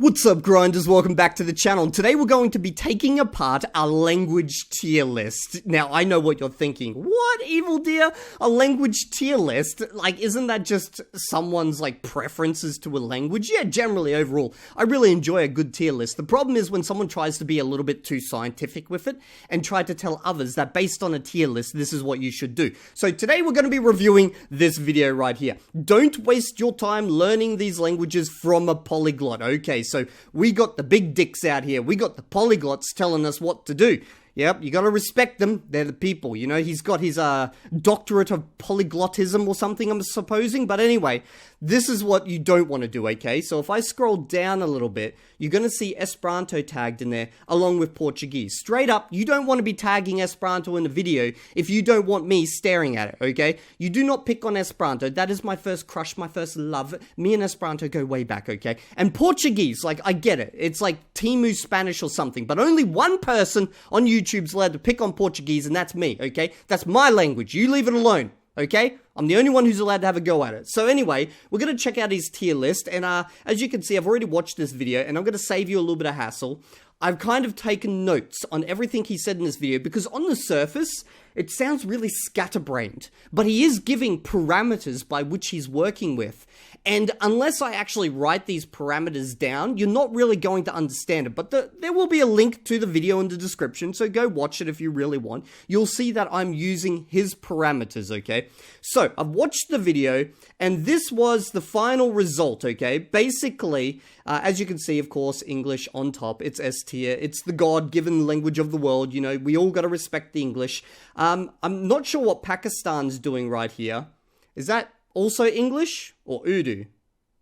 What's up, grinders? Welcome back to the channel. Today we're going to be taking apart our language tier list. Now, I know what you're thinking. What, Evildea? A language tier list? Like, isn't that just someone's, preferences to a language? Yeah, generally, overall, I really enjoy a good tier list. The problem is when someone tries to be a little bit too scientific with it and try to tell others that based on a tier list, this is what you should do. So today we're going to be reviewing this video right here. Don't waste your time learning these languages from a polyglot. Okay, so we got the big dicks out here. We got the polyglots telling us what to do. Yep, you gotta respect them. They're the people, you know. He's got his doctorate of polyglotism or something, I'm supposing. But anyway, this is what you don't want to do, okay? So if I scroll down a little bit, you're gonna see Esperanto tagged in there, along with Portuguese. Straight up, you don't want to be tagging Esperanto in the video if you don't want me staring at it, okay? You do not pick on Esperanto. That is my first crush, my first love. Me and Esperanto go way back, okay? And Portuguese, I get it. It's like Timu Spanish or something, but only one person on YouTube's allowed to pick on Portuguese, and that's me, okay? That's my language. You leave it alone, okay? I'm the only one who's allowed to have a go at it. So anyway, we're going to check out his tier list, and as you can see, I've already watched this video, and I'm going to save you a little bit of hassle. I've kind of taken notes on everything he said in this video, because on the surface, it sounds really scatterbrained, but he is giving parameters by which he's working with. And unless I actually write these parameters down, you're not really going to understand it. But there will be a link to the video in the description, so go watch it if you really want. You'll see that I'm using his parameters, okay? So, I've watched the video, and this was the final result, okay? Basically, as you can see, of course, English on top. It's S tier. It's the God-given language of the world. You know, we all got to respect the English. I'm not sure what Pakistan's doing right here. Is that also English or Urdu?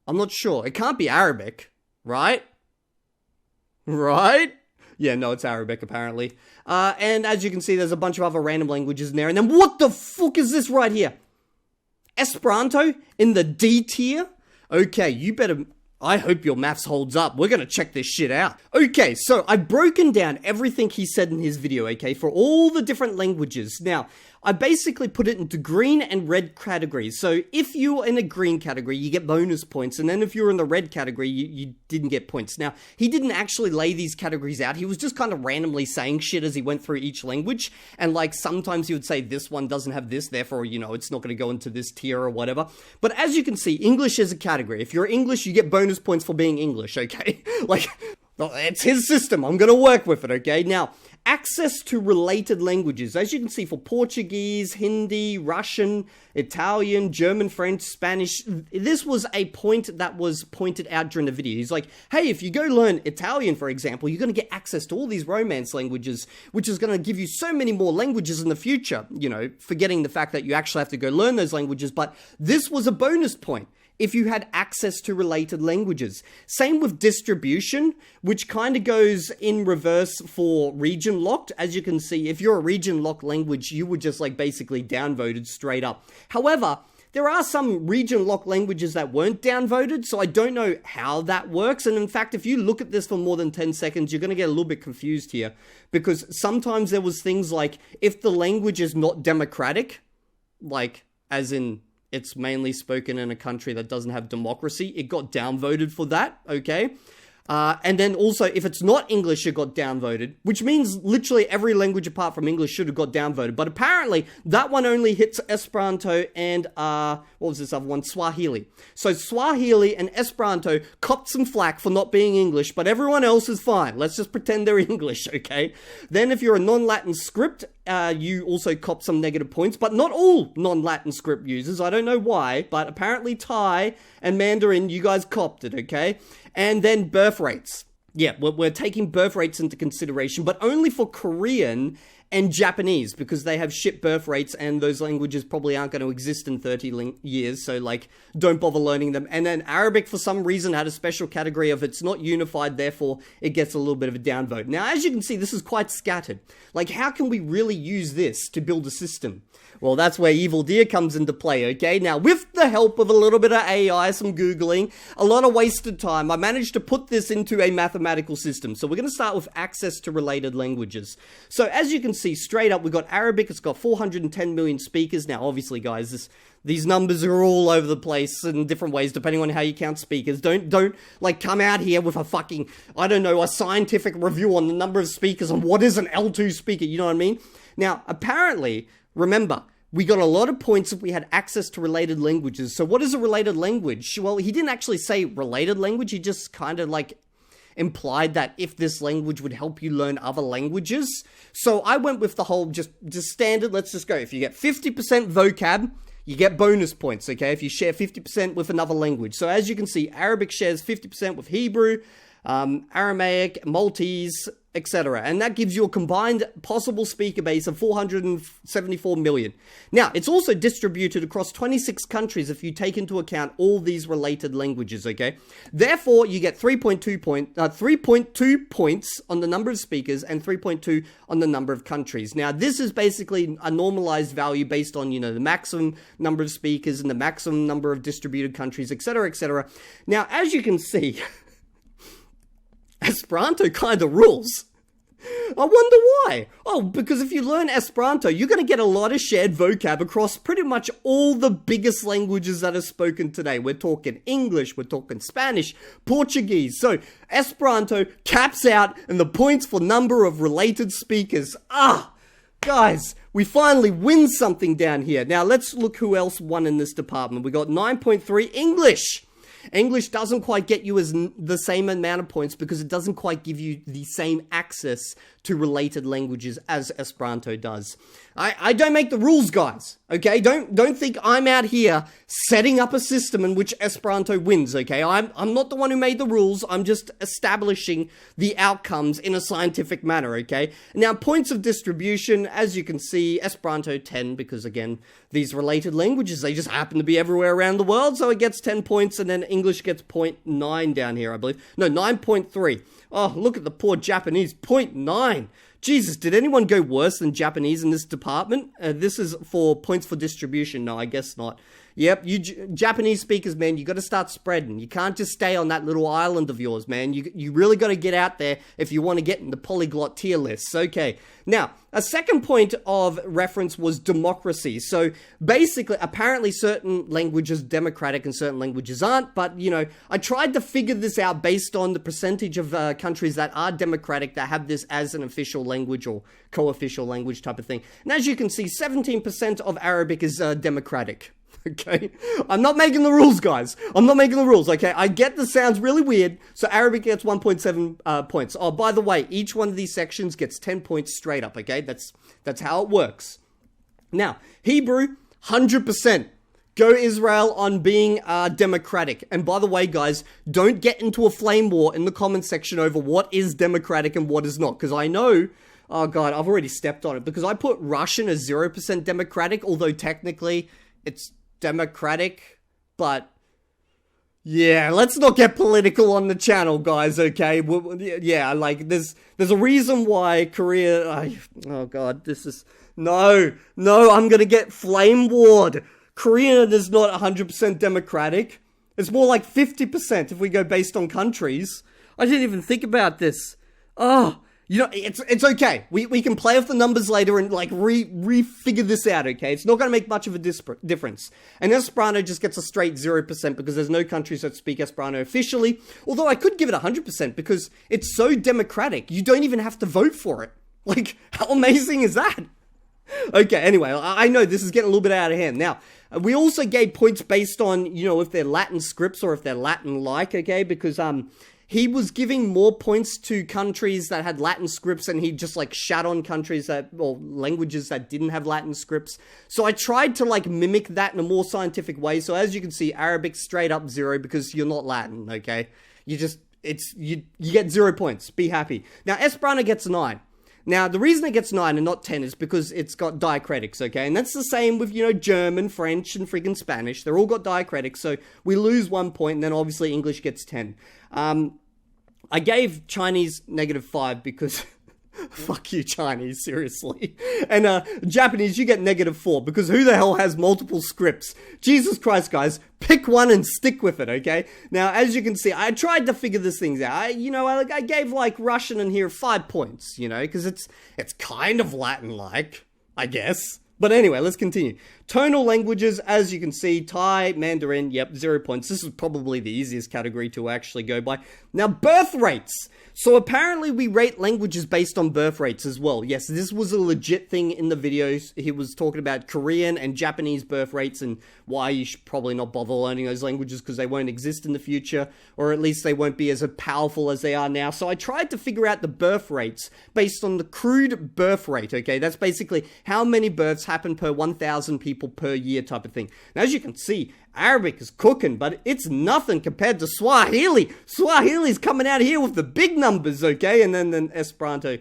I'm not sure. It can't be Arabic, right? Right? Yeah, no, it's Arabic, apparently. And as you can see, there's a bunch of other random languages in there. And then what the fuck is this right here? Esperanto in the D tier? Okay, you better... I hope your maths holds up. We're gonna check this shit out. Okay, so I've broken down everything he said in his video, okay, for all the different languages. Now, I basically put it into green and red categories. So if you're in a green category, you get bonus points. And then if you're in the red category, you didn't get points. Now, he didn't actually lay these categories out. He was just kind of randomly saying shit as he went through each language. And sometimes he would say this one doesn't have this, therefore, you know, it's not going to go into this tier or whatever. But as you can see, English is a category. If you're English, you get bonus points for being English, okay? It's his system. I'm going to work with it, okay? Now, access to related languages. As you can see, for Portuguese, Hindi, Russian, Italian, German, French, Spanish, this was a point that was pointed out during the video. He's like, hey, if you go learn Italian, for example, you're going to get access to all these Romance languages, which is going to give you so many more languages in the future. You know, forgetting the fact that you actually have to go learn those languages, but this was a bonus point if you had access to related languages. Same with distribution, which kind of goes in reverse for region locked. As you can see, if you're a region locked language, you were just basically downvoted straight up. However, there are some region locked languages that weren't downvoted, so I don't know how that works. And in fact, if you look at this for more than 10 seconds, you're going to get a little bit confused here, because sometimes there was things like, if the language is not democratic, as in it's mainly spoken in a country that doesn't have democracy, it got downvoted for that, okay? And then also, if it's not English, it got downvoted, which means literally every language apart from English should have got downvoted. But apparently, that one only hits Esperanto and, what was this other one? Swahili. So Swahili and Esperanto copped some flack for not being English, but everyone else is fine. Let's just pretend they're English, okay? Then if you're a non-Latin script, you also cop some negative points, but not all non-Latin script users. I don't know why, but apparently Thai and Mandarin, you guys copped it, okay? And then birth rates. Yeah, we're taking birth rates into consideration, but only for Korean and Japanese, because they have shit birth rates and those languages probably aren't going to exist in 30 years, so don't bother learning them. And then Arabic, for some reason, had a special category of it's not unified, therefore it gets a little bit of a downvote. Now, as you can see, this is quite scattered. How can we really use this to build a system? Well, that's where Evildea comes into play, okay? Now, with the help of a little bit of AI, some Googling, a lot of wasted time, I managed to put this into a mathematical system. So we're going to start with access to related languages. So as you can see straight up, we've got Arabic. It's got 410 million speakers. Now, obviously, guys, these numbers are all over the place in different ways, depending on how you count speakers. Don't like come out here with a fucking, I don't know, a scientific review on the number of speakers and what is an L2 speaker, you know what I mean? Now, apparently, remember, we got a lot of points if we had access to related languages. So what is a related language? Well, he didn't actually say related language. He just kind of like implied that if this language would help you learn other languages. So I went with the whole just standard. Let's just go. If you get 50% vocab, you get bonus points, okay? If you share 50% with another language. So as you can see, Arabic shares 50% with Hebrew, Aramaic, Maltese, etc. And that gives you a combined possible speaker base of 474 million. Now, it's also distributed across 26 countries if you take into account all these related languages, okay? Therefore, you get 3.2 points on the number of speakers and 3.2 on the number of countries. Now, this is basically a normalized value based on, you know, the maximum number of speakers and the maximum number of distributed countries, etc., etc. Now, as you can see, Esperanto kind of rules. I wonder why. Oh, because if you learn Esperanto, you're going to get a lot of shared vocab across pretty much all the biggest languages that are spoken today. We're talking English, we're talking Spanish, Portuguese. So Esperanto caps out in the points for number of related speakers. Guys, we finally win something down here. Now let's look who else won in this department. We got 9.3 English. English doesn't quite get you as the same amount of points because it doesn't quite give you the same access to related languages as Esperanto does. I don't make the rules, guys, okay? Don't think I'm out here setting up a system in which Esperanto wins, okay? I'm not the one who made the rules. I'm just establishing the outcomes in a scientific manner, okay? Now, points of distribution, as you can see, Esperanto 10 because, again, these related languages, they just happen to be everywhere around the world, so it gets 10 points, and then English gets 0.9 down here, I believe. No, 9.3. Oh, look at the poor Japanese, 0.9. Jesus, did anyone go worse than Japanese in this department? This is for points for distribution. No, I guess not. Yep, you Japanese speakers, man, you got to start spreading. You can't just stay on that little island of yours, man. You really got to get out there if you want to get in the polyglot tier lists. Okay, now, a second point of reference was democracy. So basically, apparently certain languages are democratic and certain languages aren't. But, you know, I tried to figure this out based on the percentage of countries that are democratic that have this as an official language or co-official language type of thing. And as you can see, 17% of Arabic is democratic. Okay, I'm not making the rules, guys. I'm not making the rules, okay? I get this sounds really weird. So Arabic gets 1.7 points. Oh, by the way, each one of these sections gets 10 points straight up, okay? That's how it works. Now, Hebrew, 100%. Go Israel on being democratic. And by the way, guys, don't get into a flame war in the comment section over what is democratic and what is not. Because I know, oh God, I've already stepped on it. Because I put Russian as 0% democratic, although technically it's democratic, but yeah, let's not get political on the channel, guys, okay? Yeah, like, there's a reason why Korea, oh God, this is, no, I'm gonna get flame warred. Korea is not 100% democratic. It's more like 50% if we go based on countries. I didn't even think about this. Oh, you know, it's okay. We can play with the numbers later and, like, refigure this out, okay? It's not going to make much of a difference. And Esperanto just gets a straight 0% because there's no countries that speak Esperanto officially. Although I could give it 100% because it's so democratic. You don't even have to vote for it. Like, how amazing is that? Okay, anyway, I know this is getting a little bit out of hand. Now, we also gave points based on, you know, if they're Latin scripts or if they're Latin-like, okay? Because, he was giving more points to countries that had Latin scripts and he just like shat on countries that, or languages that didn't have Latin scripts. So I tried to like mimic that in a more scientific way. So as you can see, Arabic straight up 0 because you're not Latin, okay? You get 0 points. Be happy. Now Esperanto gets 9. Now, the reason it gets 9 and not 10 is because it's got diacritics, okay? And that's the same with, you know, German, French, and friggin' Spanish. They're all got diacritics, so we lose 1 point, and then obviously English gets 10. I gave Chinese -5 because Fuck you, Chinese, seriously. And Japanese, you get -4, because who the hell has multiple scripts? Jesus Christ, guys, pick one and stick with it, okay? Now, as you can see, I tried to figure these things out. I gave, like, Russian in here 5 points, you know, because it's kind of Latin-like, I guess. But anyway, let's continue. Tonal languages, as you can see, Thai, Mandarin, yep, 0 points. This is probably the easiest category to actually go by. Now, birth rates. So apparently we rate languages based on birth rates as well. Yes, this was a legit thing in the videos. He was talking about Korean and Japanese birth rates and why you should probably not bother learning those languages because they won't exist in the future, or at least they won't be as powerful as they are now. So I tried to figure out the birth rates based on the crude birth rate, okay? That's basically how many births happen per 1,000 people per year type of thing. Now, as you can see, Arabic is cooking, but it's nothing compared to Swahili. Swahili's coming out here with the big numbers, okay? And then Esperanto.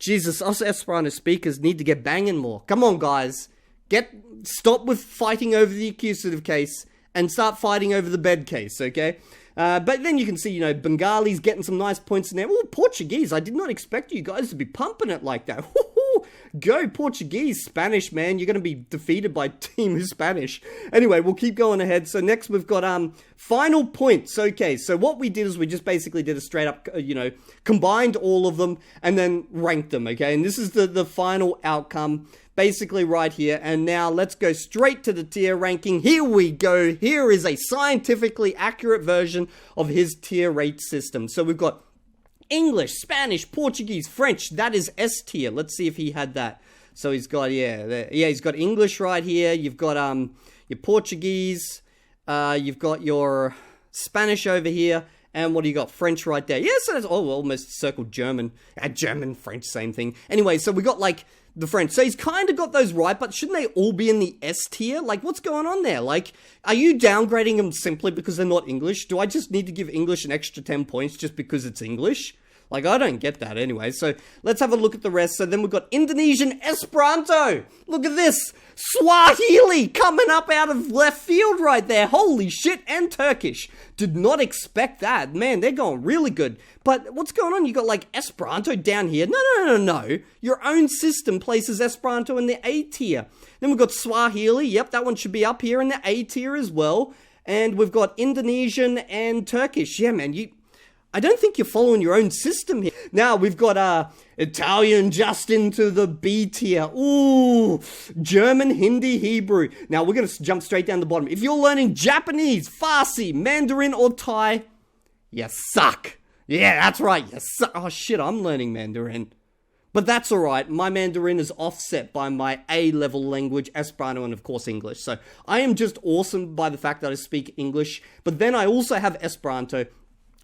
Jesus, us Esperanto speakers need to get banging more. Come on, guys. Stop with fighting over the accusative case and start fighting over the bed case, okay? But then you can see, Bengali's getting some nice points in there. Oh, Portuguese. I did not expect you guys to be pumping it like that. Go Portuguese. Spanish, man. You're going to be defeated by Team Spanish. Anyway, we'll keep going ahead. So next we've got final points. Okay, so what we did is we just basically did a straight up, combined all of them and then ranked them, okay? And this is the final outcome. Basically right here, and now let's go straight to the tier ranking. Here we go. Here is a scientifically accurate version of his tier rate system. So we've got English, Spanish, Portuguese, French. That is S tier. Let's see if he had that. So he's got, he's got English right here. You've got your Portuguese. You've got your Spanish over here. And what do you got? French right there. Yeah, so that's almost circled German. German, French, same thing. Anyway, so we got like the French. So he's kind of got those right, but shouldn't they all be in the S tier? Like, what's going on there? Like, are you downgrading them simply because they're not English? Do I just need to give English an extra 10 points just because it's English? Like, I don't get that anyway. So let's have a look at the rest. So then we've got Indonesian Esperanto. Look at this. Swahili coming up out of left field right there. Holy shit. And Turkish. Did not expect that. Man, they're going really good. But what's going on? You got like Esperanto down here. No. Your own system places Esperanto in the A tier. Then we've got Swahili. Yep, that one should be up here in the A tier as well. And we've got Indonesian and Turkish. Yeah, man, I don't think you're following your own system here. Now, we've got Italian just into the B tier. Ooh, German, Hindi, Hebrew. Now, we're going to jump straight down the bottom. If you're learning Japanese, Farsi, Mandarin, or Thai, you suck. Yeah, that's right, you suck. Oh, shit, I'm learning Mandarin. But that's alright. My Mandarin is offset by my A-level language, Esperanto, and of course English. So I am just awesome by the fact that I speak English. But then I also have Esperanto,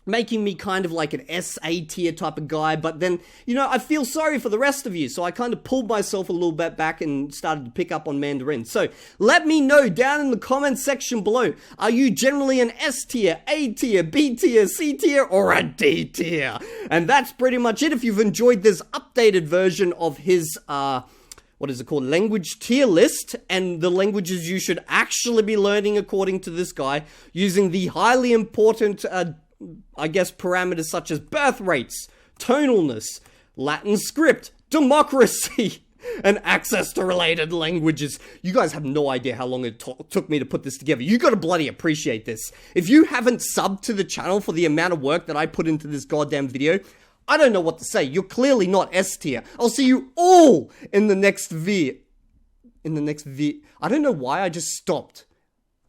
making me kind of like an SA tier type of guy, but then, I feel sorry for the rest of you, so I kind of pulled myself a little bit back and started to pick up on Mandarin. So, let me know down in the comments section below, are you generally an S tier, A tier, B tier, C tier, or a D tier? And that's pretty much it. If you've enjoyed this updated version of his, what is it called, language tier list, and the languages you should actually be learning according to this guy, using the highly important, parameters such as birth rates, tonalness, Latin script, democracy, and access to related languages. You guys have no idea how long it took me to put this together. You gotta bloody appreciate this. If you haven't subbed to the channel for the amount of work that I put into this goddamn video, I don't know what to say. You're clearly not S tier. I'll see you all in the next I don't know why I just stopped.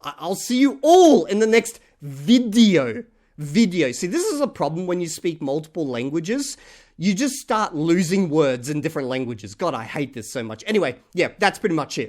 I'll see you all in the next video. See, this is a problem when you speak multiple languages. You just start losing words in different languages. God, I hate this so much. Anyway, yeah, that's pretty much it.